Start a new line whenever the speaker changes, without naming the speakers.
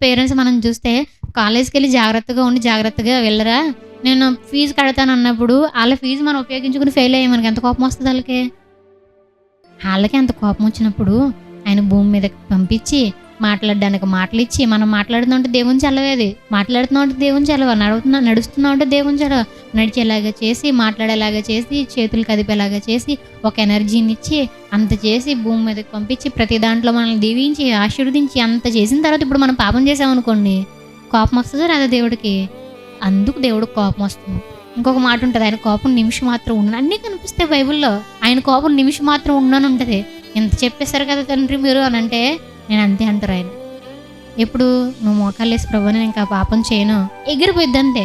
Parents మనం చూస్తే కాలేజ్‌కెళ్ళి జాగ్రత్తగా ఉండి, జాగ్రత్తగా వెళ్ళరా, నేను ఫీజు కడతానన్నప్పుడు ఆళ్ళ ఫీజు మనం ఉపయోగించుకొని ఫెయిల్ అయ్యాం మనకి ఎంత కోపమొస్తది ఆళ్ళకి? ఆళ్ళకి అంత కోపమొచ్చినప్పుడు ఆయన భూమి మీదకి పంపించి, మాట్లాడడానికి మాటలిచ్చి, మనం మాట్లాడుతుంటే దేవుని చలవేది. మాట్లాడుతున్నామంటే దేవుని చలవ, నడుస్తున్నామంటే దేవుని చలవ. నడిచేలాగా చేసి, మాట్లాడేలాగా చేసి, చేతులు కదిపేలాగా చేసి, ఒక ఎనర్జీనిచ్చి, అంత చేసి భూమి మీదకి పంపించి, ప్రతి దాంట్లో మనల్ని దీవించి, ఆశీర్వదించి, అంత చేసిన తర్వాత ఇప్పుడు మనం పాపం చేశామనుకోండి, కోపమొస్తదా రాదా దేవుడికి? అందుకు దేవుడికి కోపమొస్తుంది. ఇంకొక మాటుంటది. ఆయన కోపం నిమిషం మాత్రం ఉండును. అన్నీ కనిపిస్తాయి బైబిల్‌లో. ఆయన కోపం నిమిషం మాత్రం ఉండునంటది. ఇంత చెప్పేసారు కదా తండ్రి మీరు అనంటే, నేను అంతే అంటారాయన. ఎప్పుడు నువ్వు మోకాళ్ళేసి ప్రభువా నేను ఇంకా పాపం చేయను, ఎగిరిపోయిద్దంతే.